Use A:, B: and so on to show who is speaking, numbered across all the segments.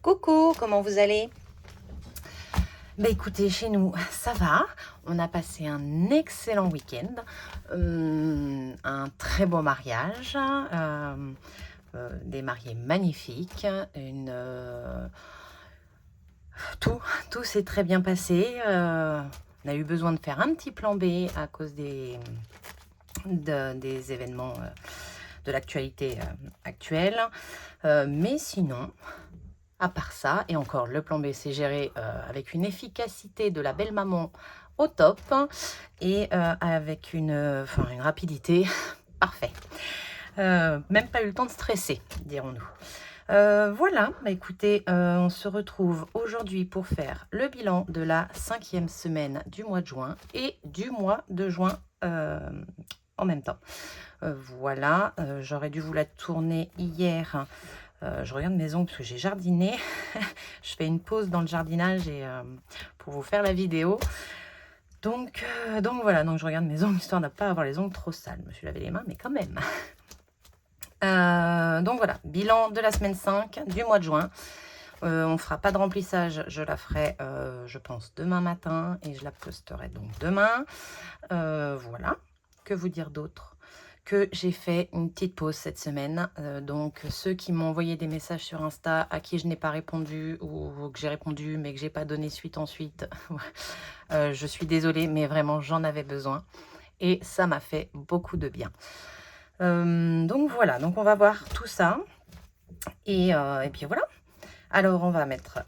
A: Coucou, comment vous allez? Bah écoutez, chez nous, ça va. On a passé un excellent week-end, un très beau mariage, des mariés magnifiques, tout s'est très bien passé. On a eu besoin de faire un petit plan B à cause des événements de l'actualité actuelle. Mais sinon, à part ça, et encore, le plan B s'est géré avec une efficacité de la belle maman au top et avec une rapidité parfaite. Même pas eu le temps de stresser, dirons-nous. Voilà, bah écoutez, on se retrouve aujourd'hui pour faire le bilan de la 5e semaine du mois de juin et du mois de juin en même temps. Voilà, j'aurais dû vous la tourner hier. Je regarde mes ongles parce que j'ai jardiné. Je fais une pause dans le jardinage et pour vous faire la vidéo. Donc voilà, donc je regarde mes ongles histoire de ne pas avoir les ongles trop sales. Je me suis lavé les mains, mais quand même. Donc voilà, bilan de la semaine 5 du mois de juin. On ne fera pas de remplissage, je la ferai, je pense, demain matin et je la posterai donc demain. Voilà, que vous dire d'autre? Que j'ai fait une petite pause cette semaine. Donc ceux qui m'ont envoyé des messages sur Insta à qui je n'ai pas répondu ou que j'ai répondu mais que j'ai pas donné suite ensuite, je suis désolée mais vraiment j'en avais besoin et ça m'a fait beaucoup de bien. Donc voilà, donc on va voir tout ça et puis voilà. Alors on va mettre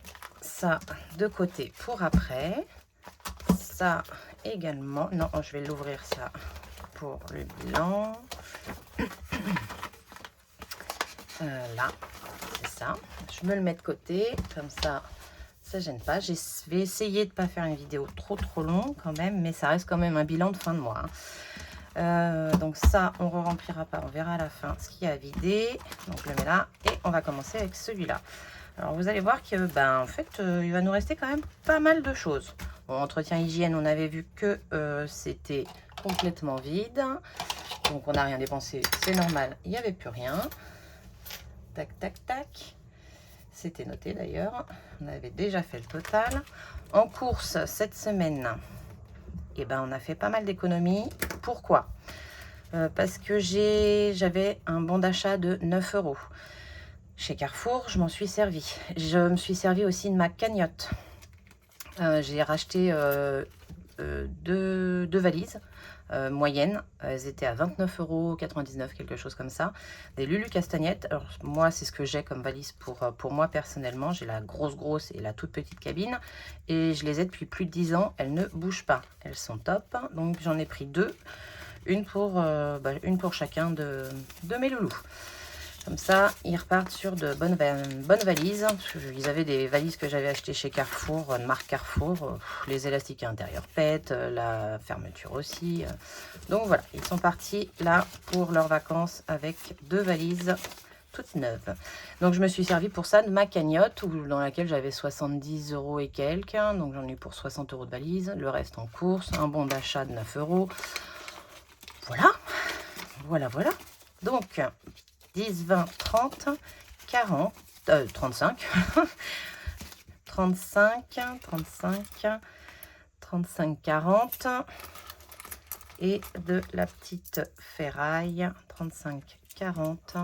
A: ça de côté pour après. Ça également, non, je vais l'ouvrir ça pour le bilan. Là, c'est ça. Je me le mets de côté, comme ça gêne pas. Je vais essayer de ne pas faire une vidéo trop longue quand même, mais ça reste quand même un bilan de fin de mois. Donc ça, on ne remplira pas, on verra à la fin ce qu'il y a à vider. Donc je le mets là et on va commencer avec celui-là. Alors vous allez voir que, en fait, il va nous rester quand même pas mal de choses. Bon, entretien hygiène, on avait vu que c'était complètement vide. Donc on n'a rien dépensé, c'est normal, il n'y avait plus rien. Tac, tac, tac. C'était noté d'ailleurs. On avait déjà fait le total. En course, cette semaine, on a fait pas mal d'économies. Pourquoi? Parce que j'avais un bon d'achat de 9 €. Chez Carrefour, je m'en suis servi. Je me suis servi aussi de ma cagnotte. J'ai racheté deux valises moyennes. Elles étaient à 29,99 €, quelque chose comme ça. Des Lulu Castagnettes. Alors moi, c'est ce que j'ai comme valise pour moi personnellement. J'ai la grosse et la toute petite cabine. Et je les ai depuis plus de 10 ans. Elles ne bougent pas. Elles sont top. Donc j'en ai pris deux. Une pour chacun de mes loulous. Comme ça, ils repartent sur de bonnes valises. Ils avaient des valises que j'avais achetées chez Carrefour, de marque Carrefour. Les élastiques intérieurs pètent, la fermeture aussi. Donc voilà, ils sont partis là pour leurs vacances avec deux valises toutes neuves. Donc je me suis servi pour ça de ma cagnotte dans laquelle j'avais 70 € et quelques. Donc j'en ai eu pour 60 € de valise. Le reste en course, un bon d'achat de 9 €. Voilà. Donc 10, 20, 30, 40, 35, 35, 40 et de la petite ferraille, 35, 40,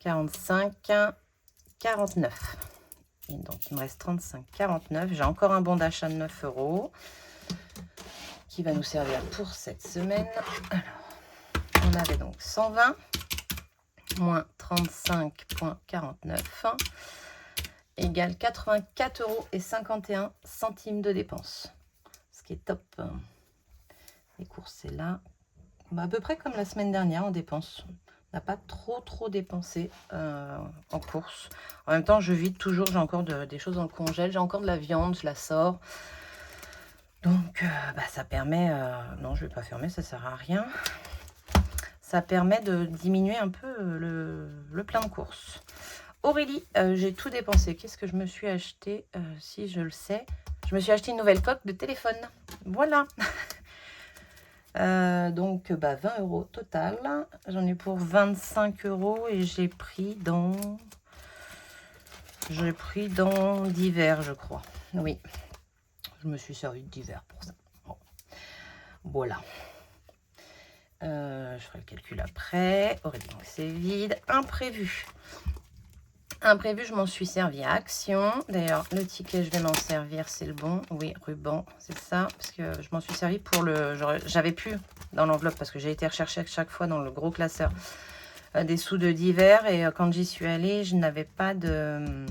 A: 45, 49. Et donc il me reste 35, 49. J'ai encore un bon d'achat de 9 € qui va nous servir pour cette semaine. Alors, on avait donc 120 moins 35,49 égale 84,51 € de dépenses. Ce qui est top. Les courses, c'est là. À peu près comme la semaine dernière en dépenses. On n'a pas trop dépensé en courses. En même temps, je vide toujours. J'ai encore des choses dans le congèle. J'ai encore de la viande, je la sors. Donc, ça permet... non, je ne vais pas fermer, ça ne sert à rien. Ça permet de diminuer un peu le plein de courses. Aurélie, j'ai tout dépensé. Qu'est-ce que je me suis acheté? Si je le sais, je me suis acheté une nouvelle coque de téléphone. Voilà. Donc 20 € total. J'en ai pour 25 € et j'ai pris dans Je l'ai pris dans divers, je crois. Oui, je me suis servi de divers pour ça. Bon. Voilà. Je ferai le calcul après. Heureusement que c'est vide. Imprévu. Imprévu, je m'en suis servi à Action. D'ailleurs, le ticket, je vais m'en servir, c'est le bon. Oui, ruban, c'est ça. Parce que je m'en suis servi pour le... J'avais plus dans l'enveloppe parce que j'ai été rechercher à chaque fois dans le gros classeur des sous de divers. Et quand j'y suis allée, je n'avais pas de...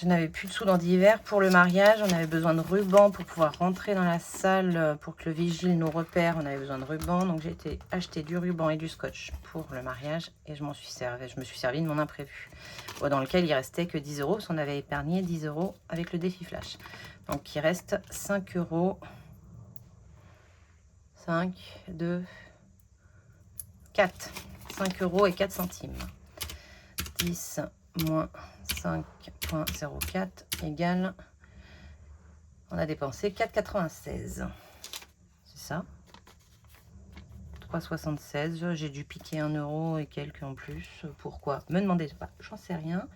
A: Je n'avais plus de sous dans divers pour le mariage. On avait besoin de ruban pour pouvoir rentrer dans la salle pour que le vigile nous repère. On avait besoin de ruban. Donc j'ai été acheter du ruban et du scotch pour le mariage. Et je m'en suis servi. Je me suis servi de mon imprévu. Dans lequel il restait que 10 €. Parce qu'on avait épargné 10 € avec le défi flash. Donc il reste 5 €. 5, 2, 4. 5 € et 4 centimes. 10 moins 5,04 égale, on a dépensé 4,96. C'est ça. 3,76. J'ai dû piquer 1 € et quelques en plus. Pourquoi? Me demandez pas, j'en sais rien.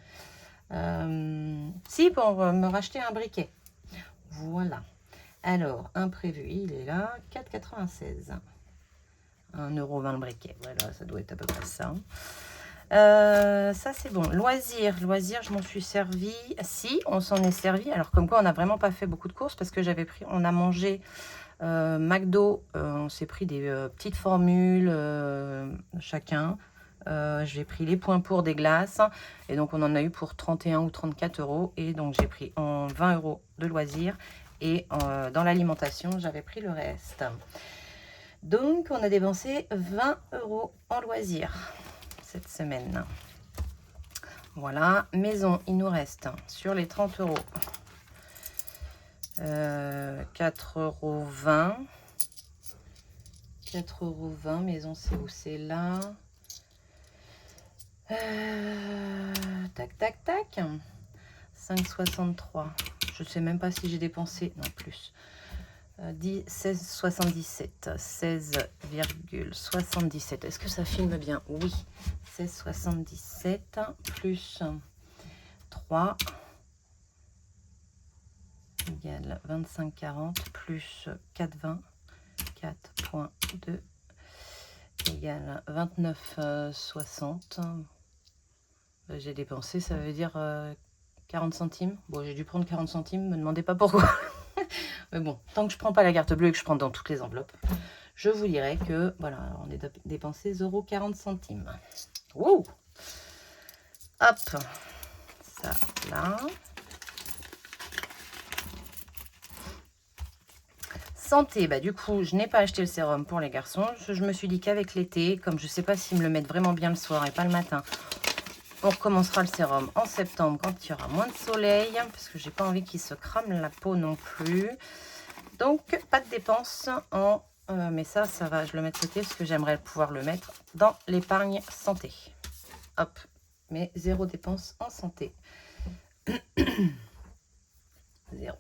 A: Si, pour me racheter un briquet. Voilà. Alors, imprévu, il est là. 4,96. 1,20 € le briquet. Voilà, ça doit être à peu près ça. Ça c'est bon. Loisirs, je m'en suis servi. Si, on s'en est servi. Alors comme quoi, on n'a vraiment pas fait beaucoup de courses parce que j'avais pris, on a mangé McDo. On s'est pris des petites formules chacun. J'ai pris les points pour des glaces et donc on en a eu pour 31 ou 34 € et donc j'ai pris en 20 € de loisirs et dans l'alimentation j'avais pris le reste. Donc on a dépensé 20 € en loisirs cette semaine. Voilà, maison, il nous reste sur les 30 €, 4,20 €. 4,20 €, maison, c'est où? C'est là. Tac, tac, tac. 5,63. Je sais même pas si j'ai dépensé. Non, plus. 16,77. 16,77. Est-ce que ça filme bien? Oui. 16,77 plus 3 égale 25,40 plus 4,20. 4,2 égale 29,60. J'ai dépensé, ça veut dire 40 centimes. Bon, j'ai dû prendre 40 centimes, me demandez pas pourquoi. Mais bon, tant que je prends pas la carte bleue et que je prends dans toutes les enveloppes, je vous dirai que voilà, on est dépensé 0,40 €. Wow. Hop, ça là. Santé, bah du coup, je n'ai pas acheté le sérum pour les garçons. Je me suis dit qu'avec l'été, comme je sais pas s'ils me le mettent vraiment bien le soir et pas le matin, on recommencera le sérum en septembre quand il y aura moins de soleil, parce que j'ai pas envie qu'ils se crament la peau non plus. Donc, pas de dépenses en... mais ça va, je le mets de côté parce que j'aimerais pouvoir le mettre dans l'épargne santé. Hop, mais 0 dépenses en santé. 0.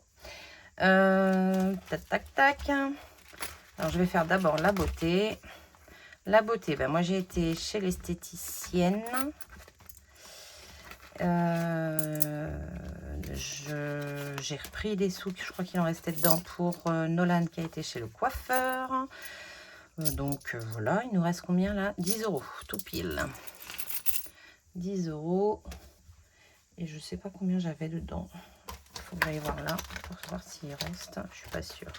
A: Tac, tac, tac. Alors, je vais faire d'abord la beauté. La beauté, ben, moi, j'ai été chez l'esthéticienne. J'ai repris des sous, je crois qu'il en restait dedans pour Nolan qui a été chez le coiffeur. Donc voilà, il nous reste combien là? 10 €, tout pile. 10 €. Et je sais pas combien j'avais dedans. Il faut que j'aille voir là pour voir s'il reste. Je suis pas sûre.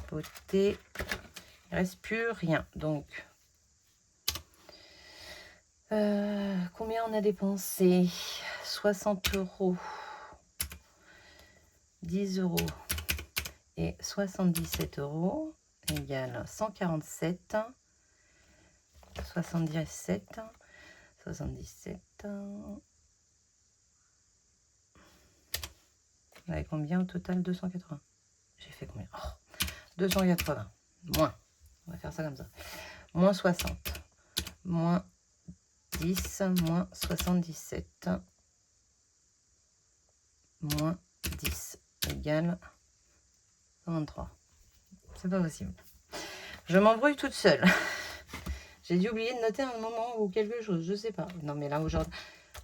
A: Beauté. Il reste plus rien. Donc, combien on a dépensé? 60 €. 10 € et 77 € égale 147. 77. 77. On avait combien au total? 280. J'ai fait combien? Oh, 280. Moins. On va faire ça comme ça. Moins 60. Moins 10. Moins 77. Moins 10 égale 123. C'est pas possible. Je m'embrouille toute seule. J'ai dû oublier de noter un moment ou quelque chose, je sais pas. Non, mais là, aujourd'hui,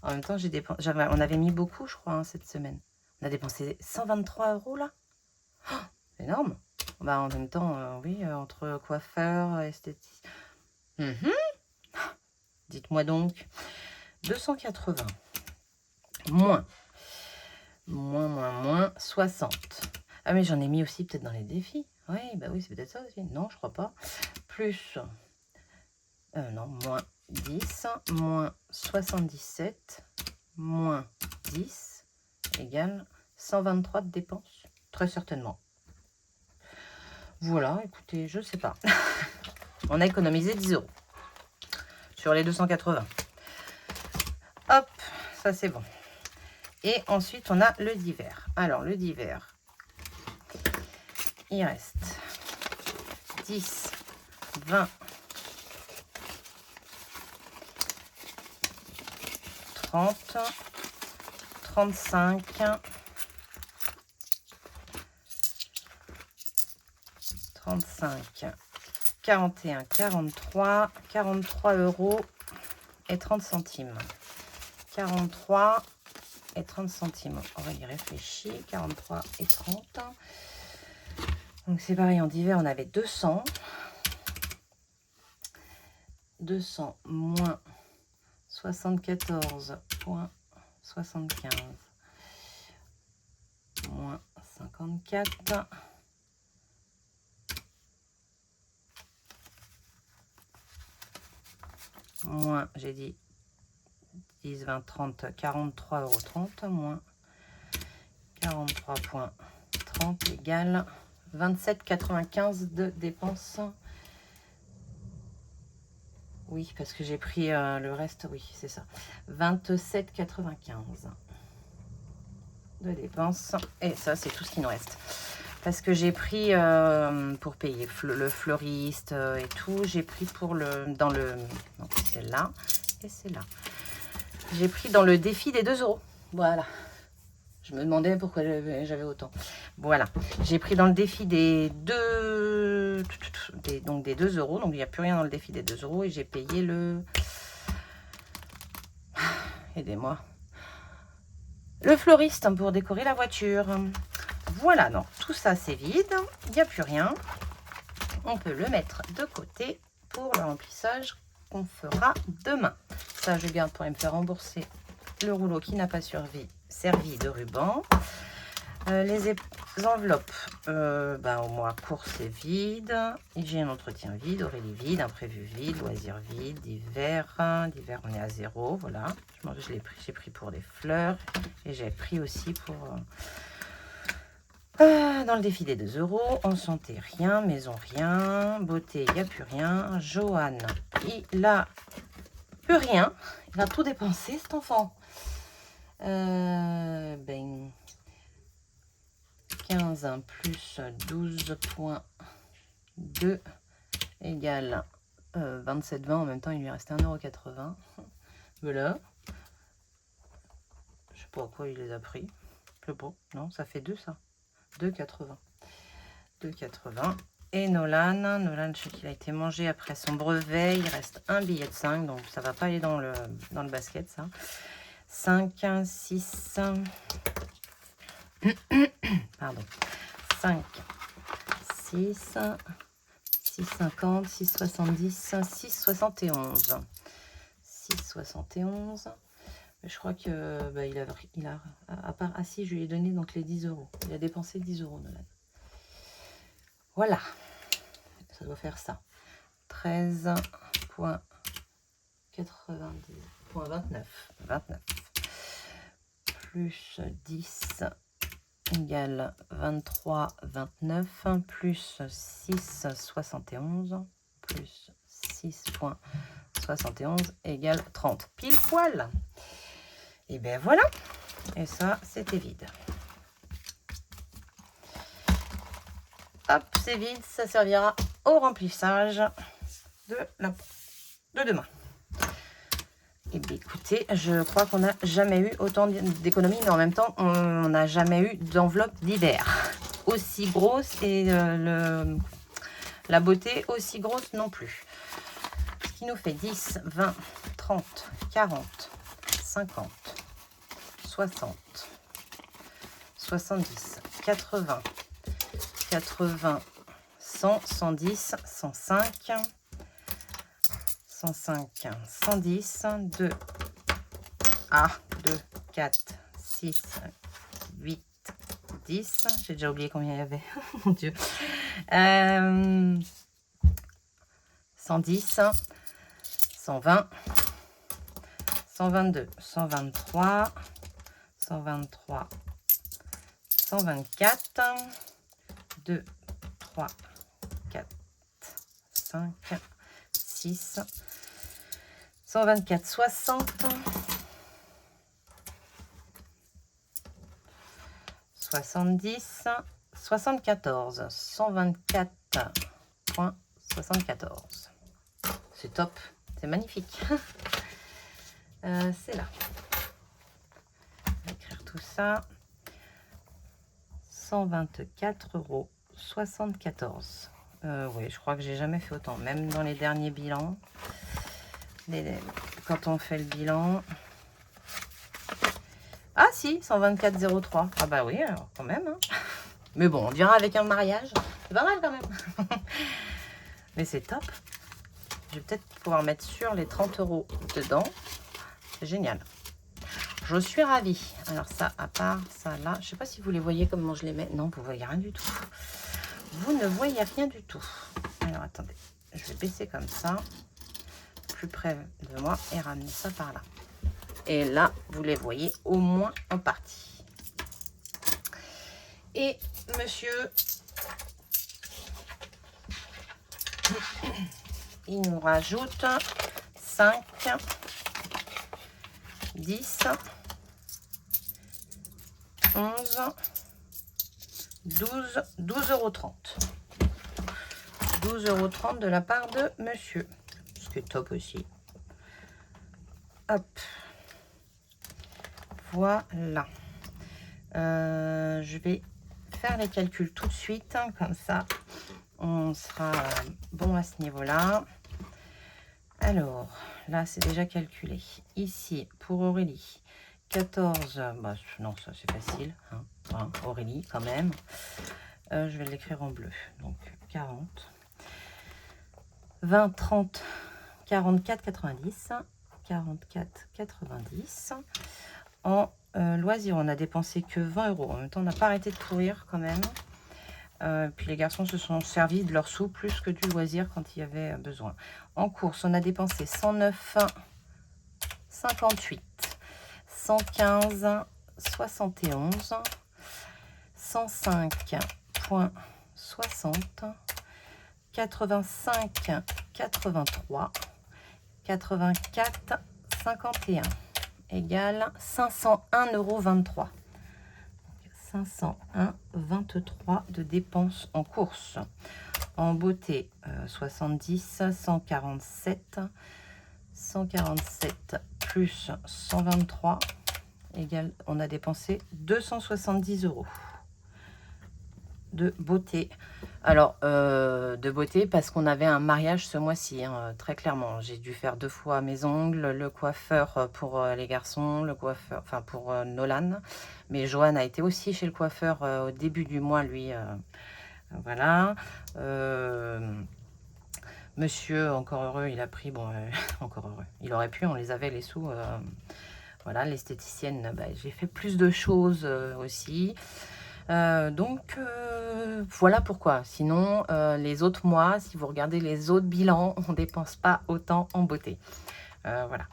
A: en même temps, j'ai dépensé, on avait mis beaucoup, je crois, hein, cette semaine. On a dépensé 123 € là. Oh, énorme. Bah, en même temps, oui, entre coiffeur, esthétique. Dites-moi donc. 280. Moins 60. Ah, mais j'en ai mis aussi peut-être dans les défis. Oui, bah oui, c'est peut-être ça aussi. Non, je crois pas. Plus, non, moins 10, moins 77, moins 10, égale 123 de dépenses. Très certainement. Voilà, écoutez, je sais pas. On a économisé 10 € sur les 280. Hop, ça c'est bon. Et ensuite, on a le divers. Alors, le divers, il reste 10, 20, 30, 35, 35, 41, 43, 43 € et 30 centimes. 43 et 30 centimes. On va y réfléchir. 43 et 30. Donc c'est pareil, en divers, on avait 200. 200 moins 74,75 moins 54. Moins, j'ai dit 10, 20, 30, 43,30 € moins 43,30 égale 27,95 de dépenses. Oui, parce que j'ai pris le reste, oui, c'est ça. 27,95 de dépenses. Et ça, c'est tout ce qui nous reste. Parce que j'ai pris, pour payer le fleuriste et tout, j'ai pris pour le... dans le... Donc, c'est là et c'est là. J'ai pris dans le défi des 2 €. Voilà. Je me demandais pourquoi j'avais autant. Voilà. J'ai pris dans le défi des 2... donc des 2 €. Donc, il n'y a plus rien dans le défi des 2 €. Et j'ai payé le... Aidez-moi. Le fleuriste pour décorer la voiture. Voilà, donc tout ça c'est vide, il n'y a plus rien. On peut le mettre de côté pour le remplissage qu'on fera demain. Ça, je garde pour me faire rembourser le rouleau qui n'a pas servi de ruban. Les enveloppes, au mois court c'est vide. Hygiène, entretien vide, Aurélie vide, imprévu vide, loisirs vide, d'hiver on est à 0, voilà. J'ai pris pour les fleurs et j'ai pris aussi pour... dans le défi des 2 €, en santé rien, maison rien, beauté il n'y a plus rien, Johan il a plus rien, il a tout dépensé cet enfant. 15 plus 12,2 égale 27,20, en même temps il lui reste 1,80 €. Voilà. Je sais pas à quoi il les a pris. Je sais pas, non, ça fait 2 ça. 2,80. 2,80. Et Nolan, je sais qu'il a été mangé après son brevet. Il reste un billet de 5, donc ça va pas aller dans le basket, ça. 5, 6... Pardon. 5, 6, 6,50, 6,70, 6,71. 6,71. Je crois que il a à part, ah si, je lui ai donné donc les 10 €. Il a dépensé 10 €, Nolan. Voilà, ça doit faire ça. 13,29 plus 10 égale 23,29 plus 6,71 plus 6,71 égale 30. Pile poil. Et bien voilà. Et ça, c'était vide. Hop, c'est vide. Ça servira au remplissage de demain. Et bien écoutez, je crois qu'on n'a jamais eu autant d'économies, mais en même temps, on n'a jamais eu d'enveloppe d'hiver aussi grosse et la beauté aussi grosse non plus. qui nous fait 10, 20, 30, 40, 50, 60, 70, 80, 80, 100, 110, 105, 105, 110, 2, 2, 4, 6, 8, 10. J'ai déjà oublié combien il y avait. Mon Dieu. 110, 120, 122, 123, 123, 124, 2, 3, 4, 5, 6, 124, 60, 70, 74, 124.74. C'est top, c'est magnifique. C'est là. On va écrire tout ça. 124,74 €. Oui, je crois que j'ai jamais fait autant. Même dans les derniers bilans. Quand on fait le bilan. Ah si, 124,03. Ah bah oui, alors quand même. Hein. Mais bon, on dira avec un mariage. C'est pas mal quand même. Mais c'est top. Je vais peut-être pouvoir mettre sur les 30 € dedans. C'est génial. Je suis ravie. Alors ça, à part ça là, je sais pas si vous les voyez comment je les mets. Non, vous voyez rien du tout. Vous ne voyez rien du tout. Alors attendez, je vais baisser comme ça, plus près de moi et ramener ça par là. Et là, vous les voyez au moins en partie. Et monsieur, il nous rajoute 5, 10, 11, 12, 12,30 €. 12,30 € de la part de monsieur. Ce qui est top aussi. Hop. Voilà. Je vais faire les calculs tout de suite. Hein, comme ça, on sera bon à ce niveau-là. Alors, là, c'est déjà calculé. Ici, pour Aurélie, 14, bah, non, ça c'est facile, hein. Enfin, Aurélie quand même. Je vais l'écrire en bleu, donc 40, 20, 30, 44, 90, 44, 90. En loisirs, on n'a dépensé que 20 €. En même temps, on n'a pas arrêté de courir quand même. Puis les garçons se sont servis de leurs sous plus que du loisir quand il y avait besoin. En course, on a dépensé 109, 58, 115, 71, 105,60, 85, 83, 84, 51 égale 501,23 €. 501,23 € de dépenses en course. En beauté, 70, 147, 147 plus 123 égale, on a dépensé 270 € de beauté. Alors, de beauté parce qu'on avait un mariage ce mois-ci, hein, très clairement. J'ai dû faire 2 fois mes ongles, le coiffeur pour les garçons, le coiffeur, enfin pour Nolan. Mais Johan a été aussi chez le coiffeur au début du mois, lui. Voilà. Monsieur, encore heureux, il a pris, bon, encore heureux. Il aurait pu, on les avait les sous. Voilà, l'esthéticienne, bah, j'ai fait plus de choses aussi. Donc, voilà pourquoi. Sinon, les autres mois, si vous regardez les autres bilans, on ne dépense pas autant en beauté. Voilà.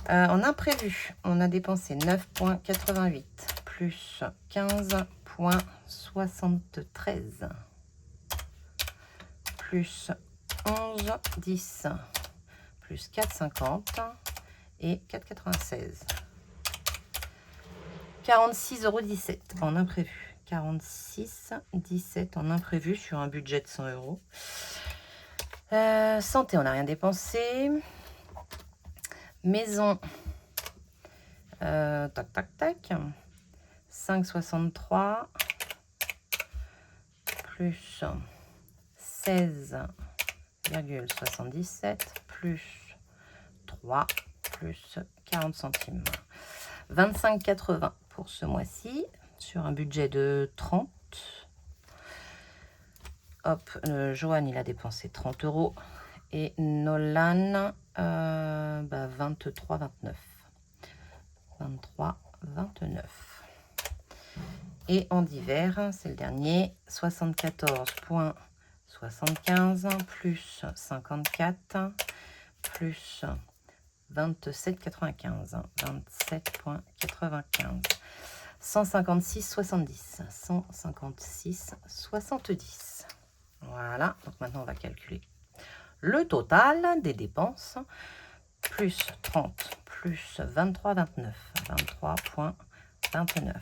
A: En imprévu, on a dépensé 9,88 plus 15,73 plus 11,10 plus 4,50 et 4,96. 46,17 € en imprévu. 46,17 € en imprévu sur un budget de 100 €. Santé, on n'a rien dépensé. Maison, tac, tac, tac. 5,63 plus 16,77 plus 3 plus 40 centimes. 25,80 pour ce mois-ci sur un budget de 30. Hop, Johan, il a dépensé 30 € et Nolan 23,29. 23,29. Et en divers, c'est le dernier, 74,75 plus 54 plus 27,95. 27,95. 156,70. 156,70. Voilà, donc maintenant on va calculer le total des dépenses. Plus 30, plus 23,29. 23,29.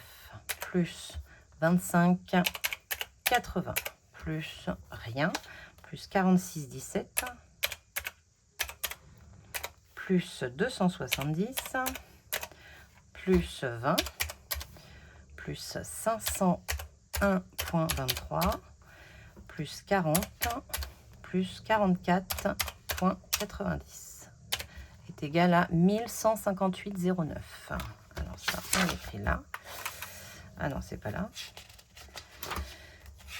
A: Plus 25,80. Plus rien. Plus 46,17. Plus 270. Plus 20. Plus 501,23. Plus 40. Plus 44,90 est égal à 1158,09. Alors ça, on l'écrit là. Ah non, c'est pas là.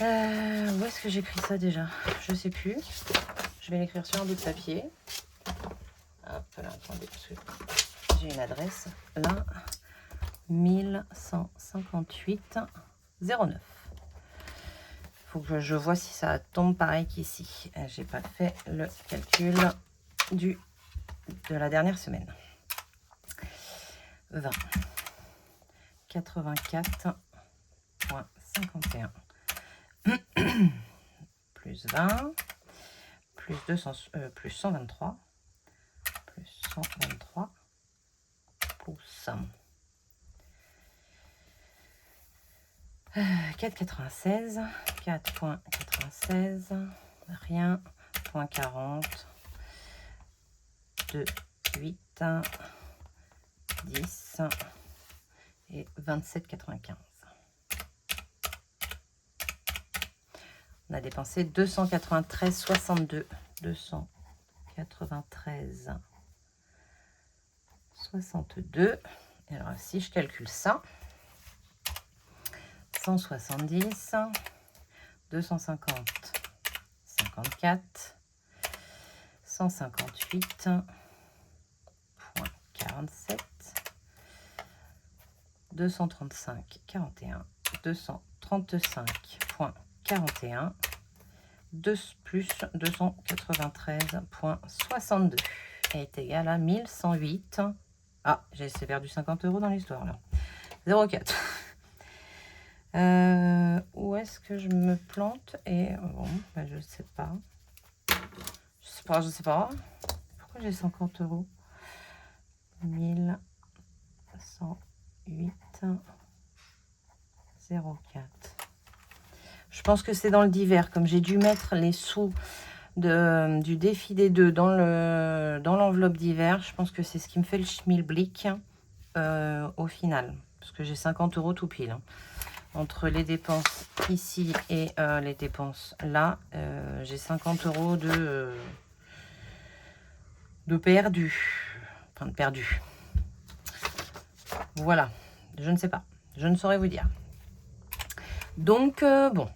A: Où est-ce que j'écris ça déjà? Je sais plus. Je vais l'écrire sur un bout de papier. Hop là, attendez, parce que j'ai une adresse. Là, 1158,09. Faut que je vois si ça tombe pareil qu'ici. J'ai pas fait le calcul de la dernière semaine. 20. 84,51. Plus 20. Plus 200, plus 123. Plus 123. Plus 4,96. 4,96. Rien. 0,40. 2, 8, 10 et 27,95. On a dépensé 293,62. 293,62. Et alors, si je calcule ça, 170, 250, 54, 158,47, 235,41, 235,41, 2 plus 293,62 est égal à 1108. Ah, j'ai perdu 50 € dans l'histoire là. 0,4. Où est-ce que je me plante? Et bon, ben, je sais pas. Je sais pas. Pourquoi j'ai 50 €? 1108,04. Je pense que c'est dans le divers. Comme j'ai dû mettre les sous du défi des deux dans l'enveloppe divers, je pense que c'est ce qui me fait le schmilblick au final. Parce que j'ai 50 € tout pile. Hein. Entre les dépenses ici et les dépenses là, j'ai 50 € de perdu. Enfin, de perdu. Voilà. Je ne sais pas. Je ne saurais vous dire. Donc, bon.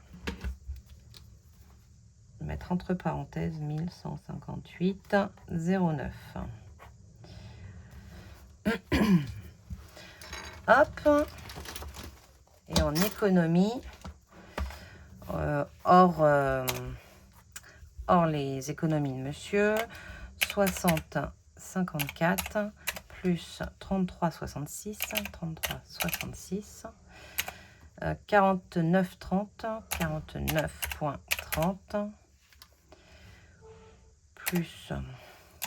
A: Mettre entre parenthèses 1158,09. Hop. Et en économie, hors les économies de monsieur, 60,54 plus 33,66, 33,66, 49,30, 49,30, plus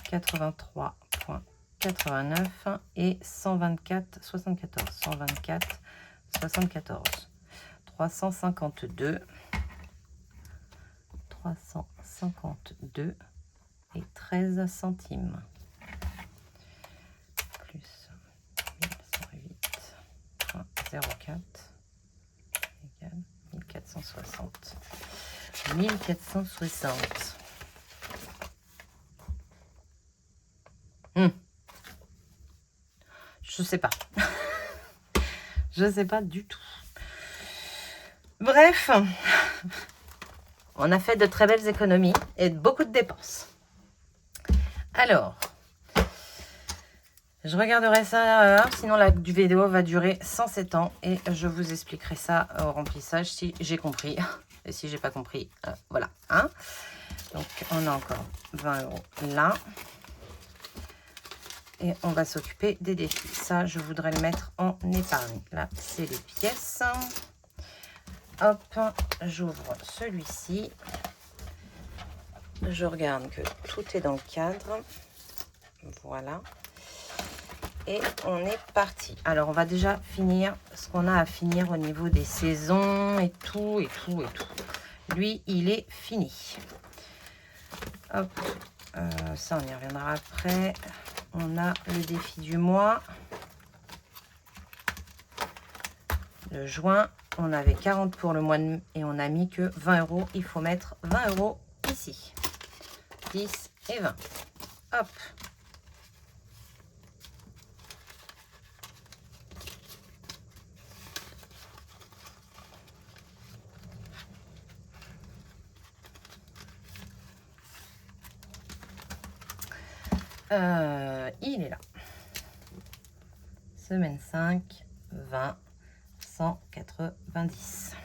A: 83,89 et 124,74, 124,74, 352 et 13 centimes. Plus 1108,04 égale 1460. 1460. Je sais pas. Je sais pas du tout. Bref, on a fait de très belles économies et beaucoup de dépenses. Alors, je regarderai ça, sinon la vidéo va durer 107 ans et je vous expliquerai ça au remplissage si j'ai compris. Et si j'ai pas compris, voilà. Hein. Donc, on a encore 20 € là. Et on va s'occuper des défis. Ça, je voudrais le mettre en épargne. Là, c'est les pièces. Hop, j'ouvre celui-ci. Je regarde que tout est dans le cadre. Voilà. Et on est parti. Alors, on va déjà finir ce qu'on a à finir au niveau des saisons et tout, et tout, et tout. Lui, il est fini. Hop, ça, on y reviendra après. On a le défi du mois. Le juin, on avait 40 pour le mois de mai et on a mis que 20 €. Il faut mettre 20 € ici. 10 et 20. Hop. Il est là. Semaine 5, 20, 190.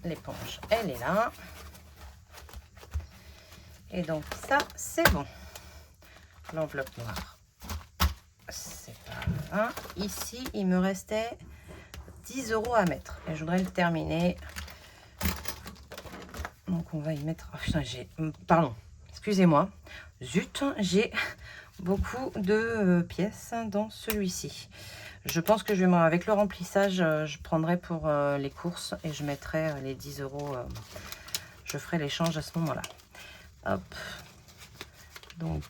A: L'éponge, elle est là. Et donc ça, c'est bon. L'enveloppe noire, c'est pas là. Ici, il me restait 10 € à mettre. Et je voudrais le terminer. Donc on va y mettre... Oh, putain, j'ai... Pardon, excusez-moi. Zut, j'ai beaucoup de pièces dans celui-ci. Je pense que je vais avec le remplissage, je prendrai pour les courses et je mettrai les 10 €. Je ferai l'échange à ce moment-là. Hop. Donc,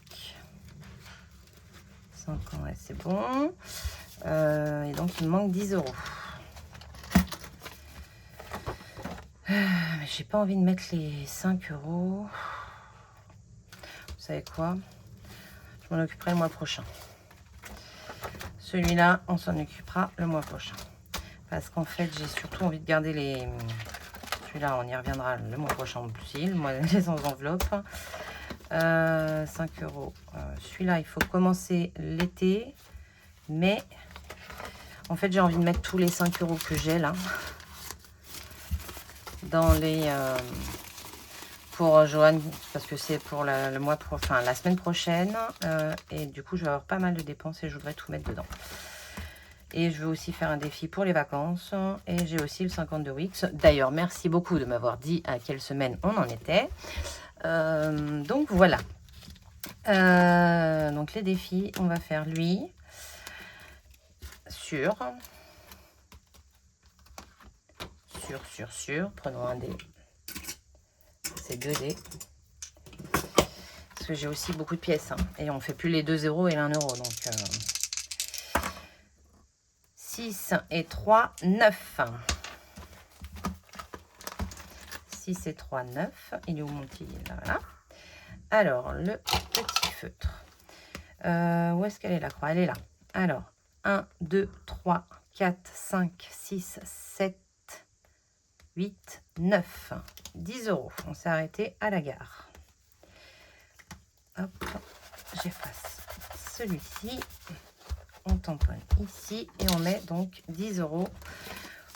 A: 5 ans, ouais, c'est bon. Et donc, il me manque 10 €. Mais j'ai pas envie de mettre les 5 €. Vous savez quoi? Je m'en occuperai le mois prochain. Celui-là, on s'en occupera le mois prochain. Parce qu'en fait, j'ai surtout envie de garder les... Celui-là, on y reviendra le mois prochain en plus. Les enveloppes. 5 €. Celui-là, il faut commencer l'été. Mais, en fait, j'ai envie de mettre tous les 5 € que j'ai là. Dans les... pour Joanne, parce que c'est pour le mois enfin la semaine prochaine. Et du coup, je vais avoir pas mal de dépenses et je voudrais tout mettre dedans. Et je vais aussi faire un défi pour les vacances. Et j'ai aussi le 52 weeks. D'ailleurs, merci beaucoup de m'avoir dit à quelle semaine on en était. Donc, voilà. Donc, les défis, on va faire lui. Sur. Prenons un dé. C'est 2 dés. Parce que j'ai aussi beaucoup de pièces. Hein, et on ne fait plus les 2 € et l'1 €. Donc... 6 et 3, 9. 6 et 3, 9. Il est où mon petit? Voilà. Alors, le petit feutre. Où est-ce qu'elle est la croix? Elle est là. Alors, 1, 2, 3, 4, 5, 6, 7, 8, 9. 10 €. On s'est arrêté à la gare. Hop, j'efface celui-ci. On tamponne ici et on met donc 10 €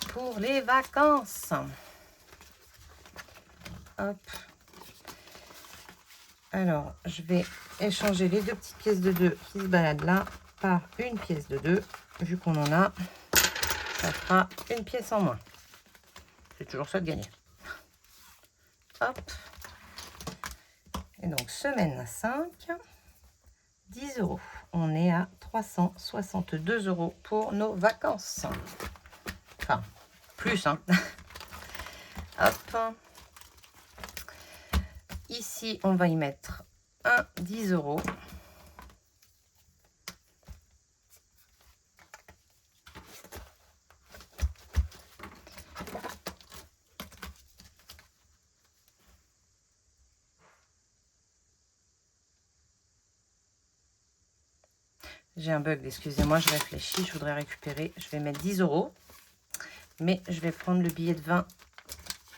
A: pour les vacances. Hop. Alors, je vais échanger les 2 petites pièces de 2 qui se baladent là par une pièce de 2. Vu qu'on en a, ça fera une pièce en moins. C'est toujours ça de gagner. Hop. Et donc, semaine 5, 10 €. On est à 362 € pour nos vacances. Enfin, plus, hein. Hop. Ici, on va y mettre un 10 €. J'ai un bug, excusez-moi, je réfléchis. Je voudrais récupérer. Je vais mettre 10 €. Mais je vais prendre le billet de 20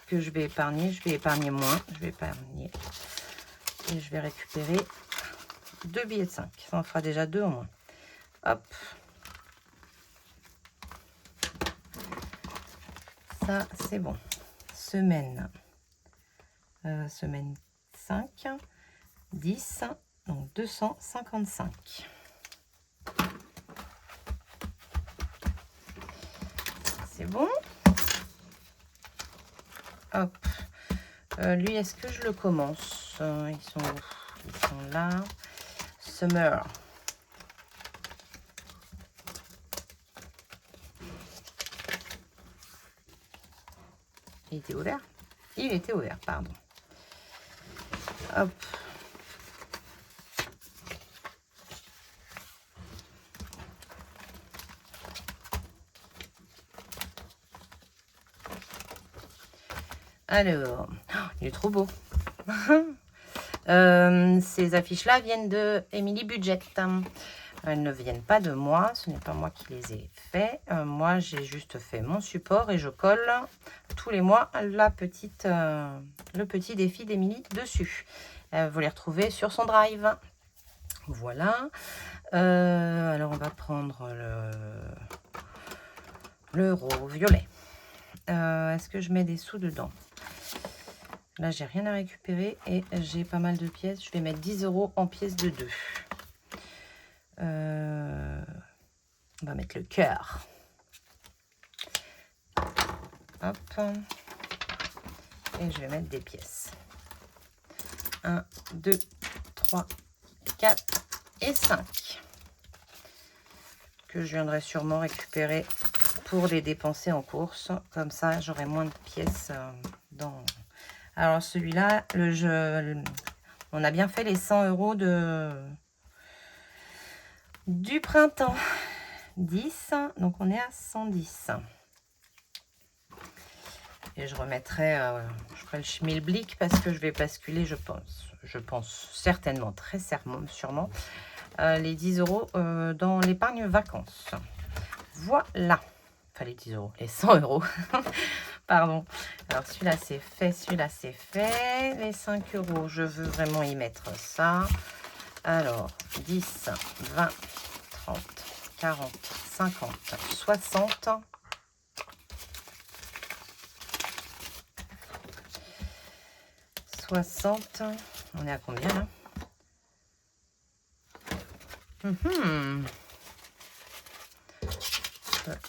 A: que je vais épargner. Je vais épargner moins. Je vais épargner. Et je vais récupérer 2 billets de 5. Ça en fera déjà 2 en moins. Hop. Ça, c'est bon. Semaine. Semaine 5. 10. Donc 255. C'est bon. Hop. Lui, est-ce que je le commence? Ils sont où? Ils sont là. Summer. Il était ouvert? Il était ouvert, pardon. Hop. Alors, oh, il est trop beau. Ces affiches-là viennent de Emily Budget. Elles ne viennent pas de moi, ce n'est pas moi qui les ai fait. Moi, j'ai juste fait mon support et je colle tous les mois le petit défi d'Emily dessus. Vous les retrouvez sur son drive. Voilà. Alors, on va prendre l'euro violet. Est-ce que je mets des sous dedans? Là, j'ai rien à récupérer et j'ai pas mal de pièces. Je vais mettre 10 € en pièces de 2. On va mettre le cœur. Hop. Et je vais mettre des pièces. 1, 2, 3, 4 et 5. Que je viendrai sûrement récupérer pour les dépenser en course. Comme ça, j'aurai moins de pièces dans... Alors celui-là, le jeu, on a bien fait les 100 € du printemps. 10, donc on est à 110. Et je remettrai, je ferai le schmilblick parce que je vais basculer, je pense certainement, très sûrement, les 10 € dans l'épargne vacances. Voilà. Enfin les 10 €, les 100 €. Pardon. Alors, celui-là, c'est fait. Celui-là, c'est fait. Les 5 €, je veux vraiment y mettre ça. Alors, 10, 20, 30, 40, 50, 60. 60. On est à combien, là?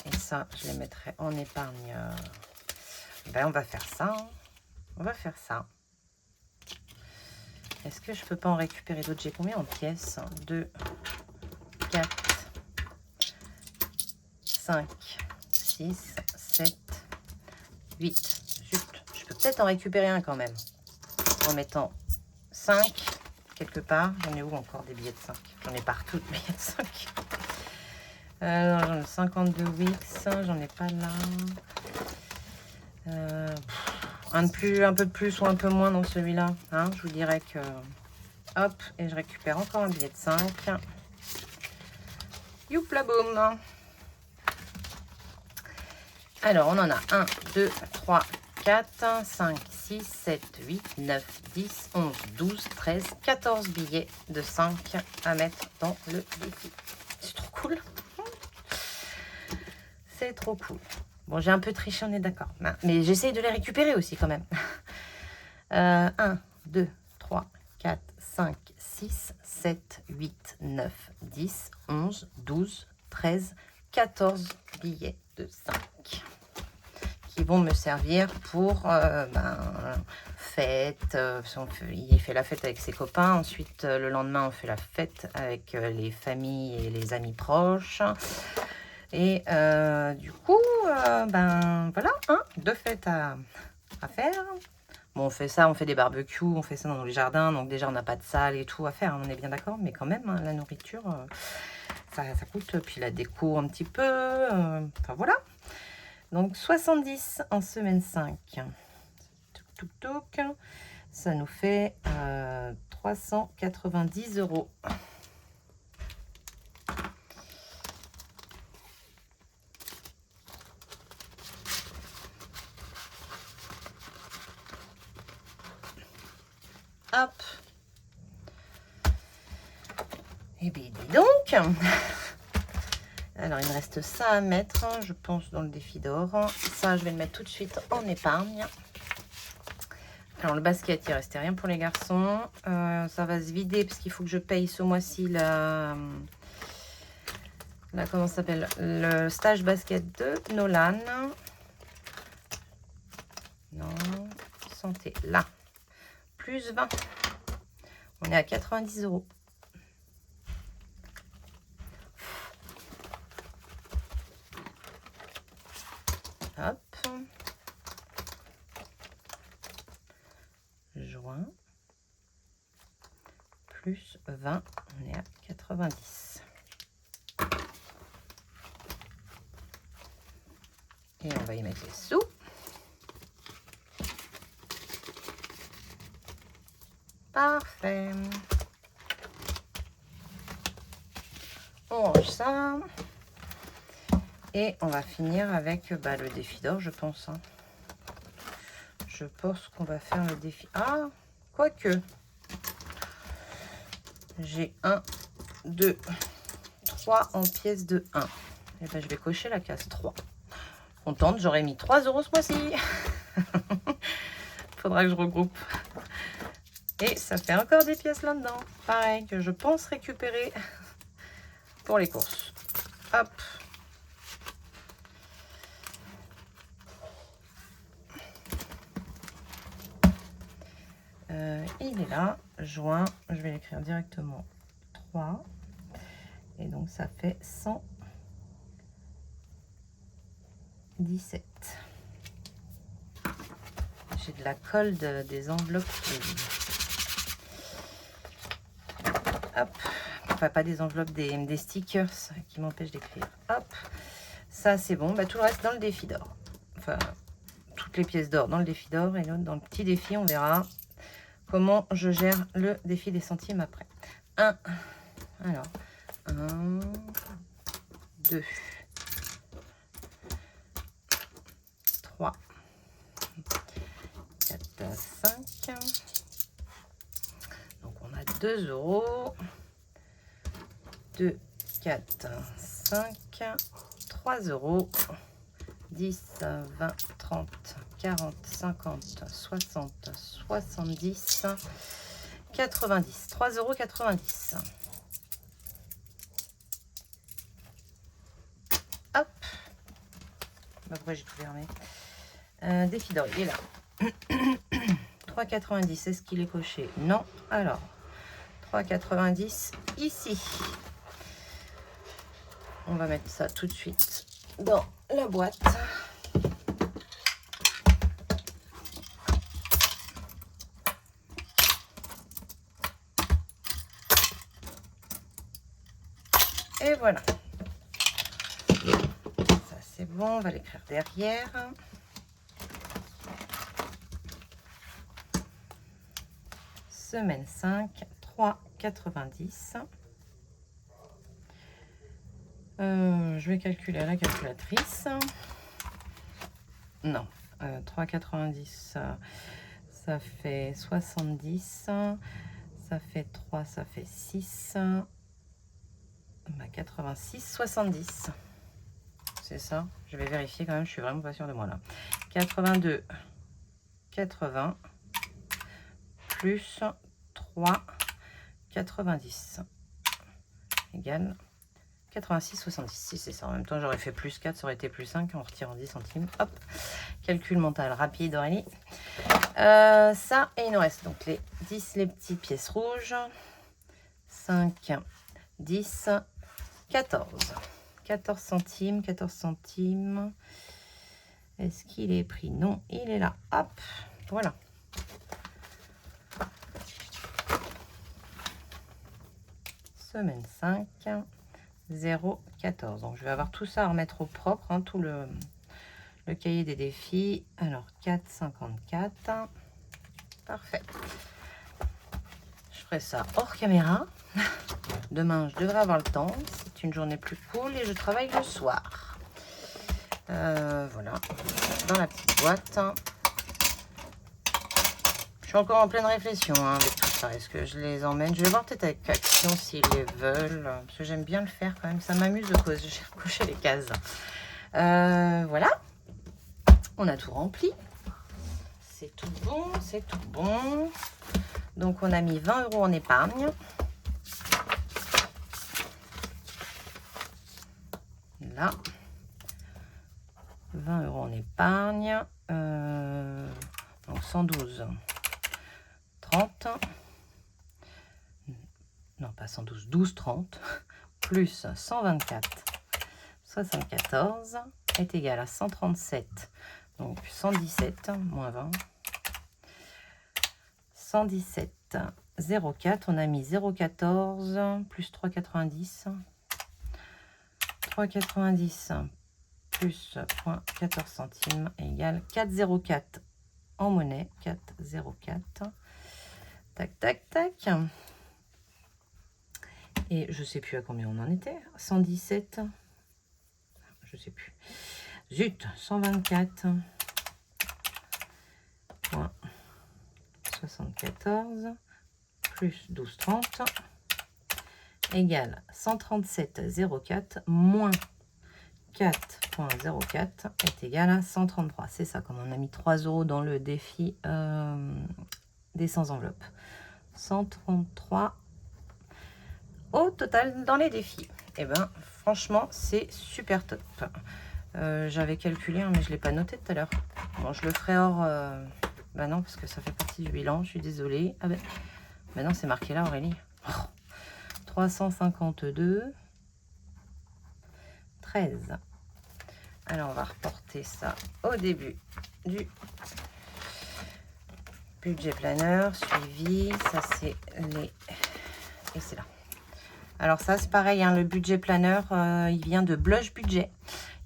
A: Et ça, je les mettrai en épargne... Ben, on va faire ça. Hein. On va faire ça. Est-ce que je peux pas en récupérer d'autres? J'ai combien en pièces? 2, 4, 5, 6, 7, 8. Zut. Je peux peut-être en récupérer un quand même. En mettant 5 quelque part. J'en ai où encore des billets de 5? J'en ai partout des billets de 5. J'en ai 52 Wix. J'en ai pas là. Un peu de plus ou un peu moins dans celui-là. Hein, je vous dirais que... Hop, et je récupère encore un billet de 5. Youpla boum. Alors, on en a 1, 2, 3, 4, 5, 6, 7, 8, 9, 10, 11, 12, 13, 14 billets de 5 à mettre dans le défi. C'est trop cool. C'est trop cool. Bon, j'ai un peu triché, on est d'accord. Mais j'essaye de les récupérer aussi quand même. 1, 2, 3, 4, 5, 6, 7, 8, 9, 10, 11, 12, 13, 14 billets de 5 qui vont me servir pour fête. Il fait la fête avec ses copains. Ensuite, le lendemain, on fait la fête avec les familles et les amis proches. Et du coup, voilà, hein, 2 fêtes à faire. Bon, on fait ça, on fait des barbecues, on fait ça dans les jardins. Donc déjà, on n'a pas de salle et tout à faire, on est bien d'accord. Mais quand même, hein, la nourriture, ça coûte. Puis la déco un petit peu. Enfin, voilà. Donc, 70 en semaine 5. Touc, touc, touc. Ça nous fait 390 €. Hop. Et bien, dis donc. Alors, il me reste ça à mettre, je pense, dans le défi d'or. Ça, je vais le mettre tout de suite en épargne. Alors, le basket, il ne restait rien pour les garçons. Ça va se vider parce qu'il faut que je paye ce mois-ci comment ça s'appelle, le stage basket de Nolan. Non, santé, là. Plus 20. On est à 90 €. Hop. Juin. Plus 20, on est à 90. Et on va y mettre les sous. Parfait. On range ça. Et on va finir avec le défi d'or, je pense. Je pense qu'on va faire le défi. Ah, quoique. J'ai 1, 2, 3 en pièces de 1. Et ben, je vais cocher la case 3. Contente, j'aurais mis 3 € ce mois-ci. Faudra que je regroupe. Et ça fait encore des pièces là-dedans. Pareil, que je pense récupérer pour les courses. Hop. Il est là, juin. Je vais l'écrire directement 3. Et donc, ça fait 117. J'ai de la colle des enveloppes. Hop. Enfin, pas des enveloppes, des stickers qui m'empêchent d'écrire. Hop. Ça, c'est bon. Bah, tout le reste dans le défi d'or. Enfin, toutes les pièces d'or dans le défi d'or. Et l'autre dans le petit défi, on verra comment je gère le défi des centimes après. 1. Alors, 1, 2, 3, 4, 5. Donc, on a 2 €. 2, 4, 5, 3 €. 10, 20, 30, 40, 50, 60, 70, 90. 3,90 €. Hop. Bah, pourquoi j'ai tout fermé? Défi d'or, il est là. 3,90 €. Est-ce qu'il est coché? Non. Alors, 3,90 € ici. On va mettre ça tout de suite dans la boîte. Et voilà. Ça, c'est bon. On va l'écrire derrière. Semaine 5, 3,90 €. Je vais calculer à la calculatrice. Non, 3,90 €, ça fait 70. Ça fait 3, ça fait 6. 86, 70. C'est ça. Je vais vérifier quand même, je suis vraiment pas sûre de moi là. 82, 80, plus 3, 90, égale 86, 70. Si c'est ça. En même temps, j'aurais fait plus 4, ça aurait été plus 5 en retirant 10 centimes. Hop. Calcul mental rapide, Aurélie. Ça, et il nous reste donc les 10, les petites pièces rouges. 5, 10, 14. 14 centimes, 14 centimes. Est-ce qu'il est pris? Non, il est là. Hop, voilà. Semaine 5, 0,14. Donc, je vais avoir tout ça à remettre au propre, hein, tout le cahier des défis. Alors, 4,54. Parfait. Je ferai ça hors caméra. Demain, je devrais avoir le temps. C'est une journée plus cool et je travaille le soir. Voilà. Dans la petite boîte. Je suis encore en pleine réflexion hein, avec tout ça. Est-ce que je les emmène? Je vais voir peut-être avec Action s'ils les veulent. Parce que j'aime bien le faire quand même. Ça m'amuse de cocher les cases. Voilà. On a tout rempli. C'est tout bon, c'est tout bon. Donc, on a mis 20 € en épargne. Là. 20 € en épargne. Donc, 112. 30. Non, pas 112. 12, 30. Plus 124. 74 est égal à 137. Donc, 117 moins 20. 117, 0,4. On a mis 0,14 plus 3,90. 3,90 plus 0,14 centimes égale 4,04 en monnaie. 4,04. Tac, tac, tac. Et je sais plus à combien on en était. 117. Je sais plus. Zut, 124. 74 plus 12,30 égale 137,04 moins 4,04 est égal à 133. C'est ça, comme on a mis 3 € dans le défi des sans enveloppe. 133 au total dans les défis. Et ben franchement, c'est super top. J'avais calculé, hein, mais je ne l'ai pas noté tout à l'heure. Bon, je le ferai hors... Bah non, parce que ça fait partie du bilan, je suis désolée. Ah ben, bah non, c'est marqué là, Aurélie. Oh, 352, 13. Alors, on va reporter ça au début du budget planeur, suivi. Ça, c'est les... Et c'est là. Alors ça, c'est pareil, hein, le budget planeur, il vient de Blush Budget.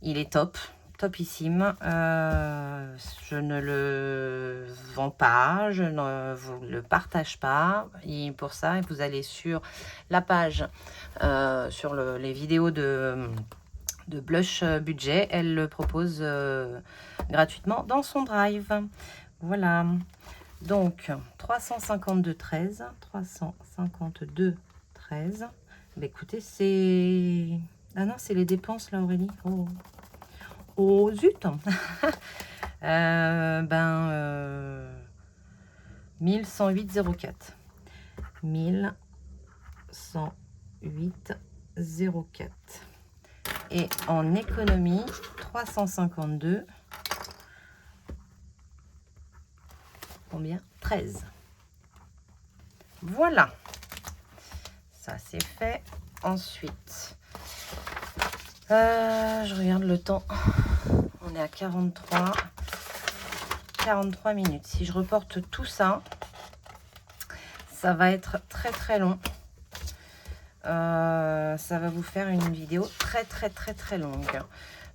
A: Il est top. Topissime. Je ne le vends pas, je ne vous le partage pas. Et pour ça, vous allez sur la page, sur les vidéos de Blush Budget. Elle le propose gratuitement dans son drive. Voilà. Donc, 352,13. 352,13. Bah, écoutez, c'est... Ah non, c'est les dépenses là, Aurélie. Oh. Oh zut. 1108,04. 1108,04. Et en économie, 352. Combien? 13. Voilà. Ça, c'est fait. Ensuite... je regarde le temps. On est à 43 minutes. Si je reporte tout ça, ça va être très très long. Ça va vous faire une vidéo très longue.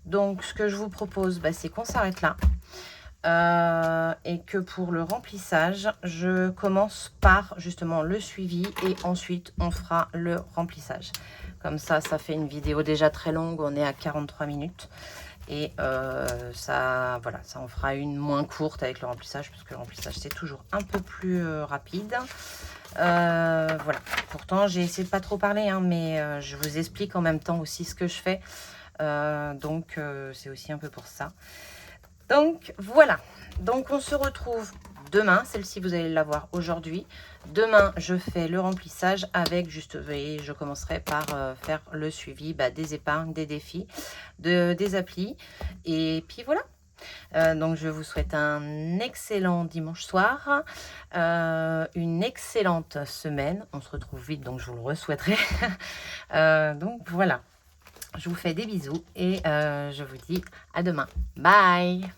A: Donc ce que je vous propose, c'est qu'on s'arrête là. Et que pour le remplissage, je commence par justement le suivi et ensuite on fera le remplissage. Comme ça, ça fait une vidéo déjà très longue. On est à 43 minutes. Et ça, voilà, ça en fera une moins courte avec le remplissage, parce que le remplissage, c'est toujours un peu plus rapide. Voilà. Pourtant, j'ai essayé de pas trop parler, hein, mais je vous explique en même temps aussi ce que je fais. Donc, c'est aussi un peu pour ça. Donc, voilà. Donc, on se retrouve demain. Celle-ci, vous allez la voir aujourd'hui. Demain, je fais le remplissage avec juste, vous voyez, je commencerai par faire le suivi des épargnes, des défis, des applis. Et puis voilà. Donc, je vous souhaite un excellent dimanche soir, une excellente semaine. On se retrouve vite, donc je vous le re-souhaiterai. Donc, voilà. Je vous fais des bisous et je vous dis à demain. Bye!